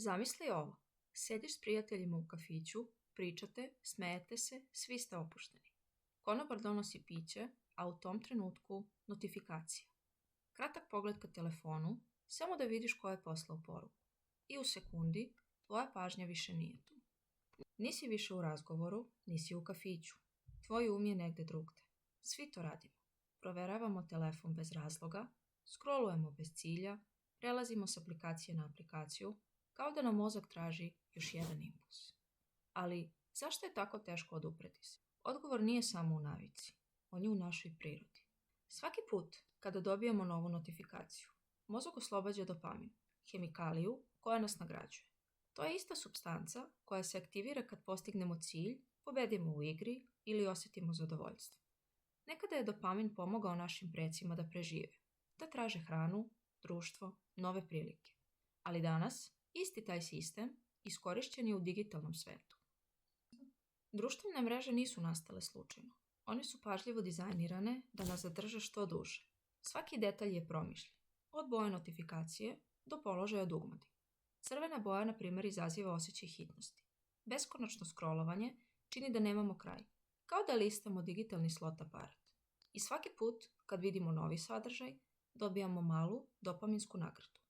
Zamisli ovo. Sediš s prijateljima u kafiću, pričate, smejete se, svi ste opušteni. Konobar donosi piće, a u tom trenutku notifikacija. Kratak pogled ka telefonu, samo da vidiš ko je poslao poruku. I u sekundi tvoja pažnja više nije tu. Nisi više u razgovoru, nisi u kafiću. Tvoj um je negde drugde. Svi to radimo. Proveravamo telefon bez razloga, scrollujemo bez cilja, prelazimo s aplikacije na aplikaciju, kao da nam mozak traži još jedan impuls. Ali zašto je tako teško odupreti se? Odgovor nije samo u navici, on je u našoj prirodi. Svaki put kada dobijemo novu notifikaciju, mozak oslobađa dopamin, hemikaliju koja nas nagrađuje. To je ista supstanca koja se aktivira kad postignemo cilj, pobedimo u igri ili osjetimo zadovoljstvo. Nekada je dopamin pomogao našim precima da prežive, da traže hranu, društvo, nove prilike. Ali danas isti taj sistem iskorišćen je u digitalnom svetu. Društvene mreže nisu nastale slučajno. One su pažljivo dizajnirane da nas zadrže što duže. Svaki detalj je promišljen, od boje notifikacije do položaja dugmadi. Crvena boja, na primjer, izaziva osjećaj hitnosti. Beskonačno scrollovanje čini da nemamo kraj, kao da listamo digitalni slot aparat. I svaki put, kad vidimo novi sadržaj, dobijamo malu dopaminsku nagradu.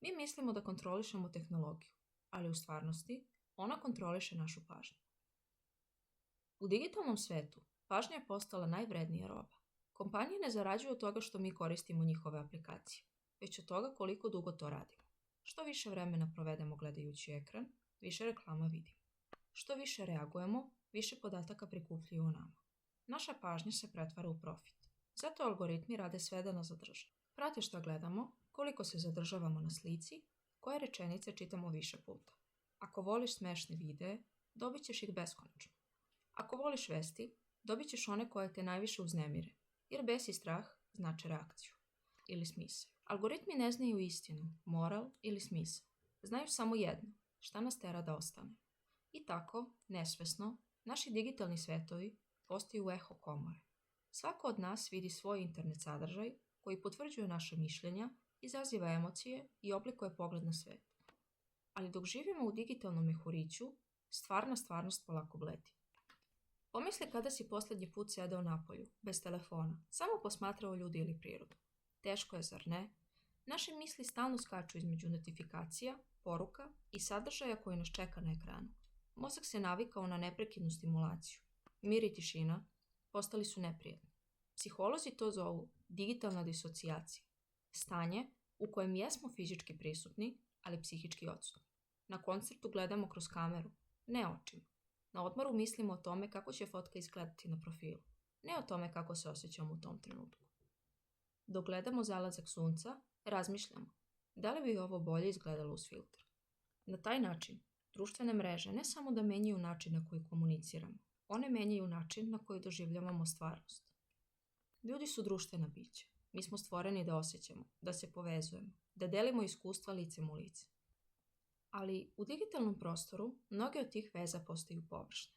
Mi mislimo da kontrolišemo tehnologiju, ali u stvarnosti ona kontroliše našu pažnju. U digitalnom svetu pažnja je postala najvrednija roba. Kompanije ne zarađuju od toga što mi koristimo njihove aplikacije, već od toga koliko dugo to radimo. Što više vremena provedemo gledajući ekran, više reklama vidimo. Što više reagujemo, više podataka prikupljaju o nama. Naša pažnja se pretvara u profit. Zato algoritmi rade sve da nas zadrže. Prate šta gledamo, koliko se zadržavamo na slici, koje rečenice čitamo više puta. Ako voliš smešne videe, dobit ćeš ih beskonačno. Ako voliš vesti, dobit ćeš one koje te najviše uznemire, jer bes i strah znače reakciju ili smisao. Algoritmi ne znaju istinu, moral ili smisao. Znaju samo jedno, šta nas tera da ostane. I tako, nesvesno, naši digitalni svetovi postaju eho komore. Svako od nas vidi svoj internet sadržaj koji potvrđuje naše mišljenja, izaziva emocije i oblikuje pogled na svet. Ali dok živimo u digitalnom mehuriću, stvarna stvarnost polako bledi. Pomisli kada si posljednji put sedeo napolju, bez telefona, samo posmatrao ljudi ili prirodu. Teško je, zar ne? Naše misli stalno skaču između notifikacija, poruka i sadržaja koji nas čeka na ekranu. Mozak se navikao na neprekidnu stimulaciju. Mir i tišina postali su neprijatni. Psiholozi to zovu digitalna disocijacija. Stanje u kojem jesmo fizički prisutni, ali psihički odsutni. Na koncertu gledamo kroz kameru, ne očima. Na odmoru mislimo o tome kako će fotka izgledati na profilu, ne o tome kako se osjećamo u tom trenutku. Dok gledamo zalazak sunca, razmišljamo da li bi ovo bolje izgledalo uz filter. Na taj način, društvene mreže ne samo da menjaju način na koji komuniciramo, one menjaju način na koji doživljavamo stvarnost. Ljudi su društvena bića. Mi smo stvoreni da osjećamo, da se povezujemo, da delimo iskustva licem u lice. Ali u digitalnom prostoru mnoge od tih veza postaju površne.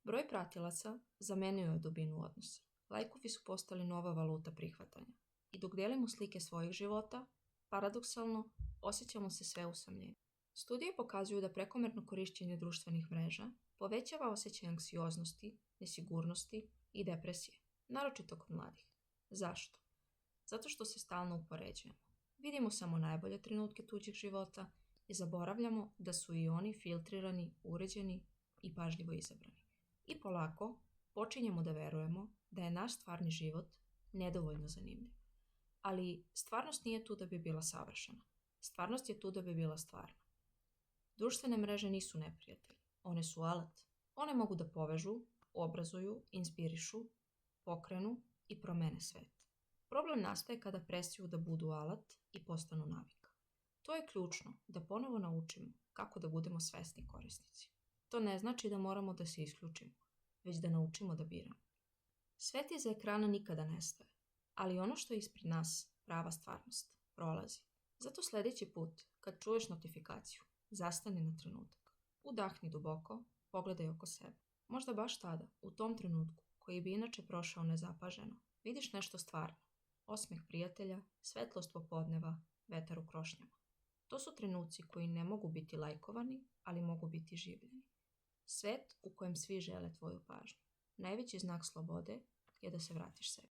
Broj pratilaca zamenio je dubinu odnosa. Lajkovi su postali nova valuta prihvatanja. I dok delimo slike svojih života, paradoksalno, osjećamo se sve usamljenije. Studije pokazuju da prekomerno korišćenje društvenih mreža povećava osjećaj anksioznosti, nesigurnosti i depresije, naročito kod mladih. Zašto? Zato što se stalno upoređujemo. Vidimo samo najbolje trenutke tuđih života i zaboravljamo da su i oni filtrirani, uređeni i pažljivo izabrani. I polako počinjemo da verujemo da je naš stvarni život nedovoljno zanimljiv. Ali stvarnost nije tu da bi bila savršena. Stvarnost je tu da bi bila stvarna. Društvene mreže nisu neprijatelji. One su alat. One mogu da povežu, obrazuju, inspirišu, pokrenu i promene svet. Problem nastaje kada prestaju da budu alat i postanu navika. To je ključno da ponovo naučimo kako da budemo svesni korisnici. To ne znači da moramo da se isključimo, već da naučimo da biramo. Svet iza ekrana nikada nestaje, ali ono što je ispred nas, prava stvarnost, prolazi. Zato sljedeći put, kad čuješ notifikaciju, zastani na trenutak. Udahni duboko, pogledaj oko sebe. Možda baš tada, u tom trenutku, koji bi inače prošao nezapaženo, vidiš nešto stvarno. Osmeh prijatelja, svetlost popodneva, vetar u krošnjama. To su trenuci koji ne mogu biti lajkovani, ali mogu biti življeni. Svet u kojem svi žele tvoju pažnju. Najveći znak slobode je da se vratiš sebi.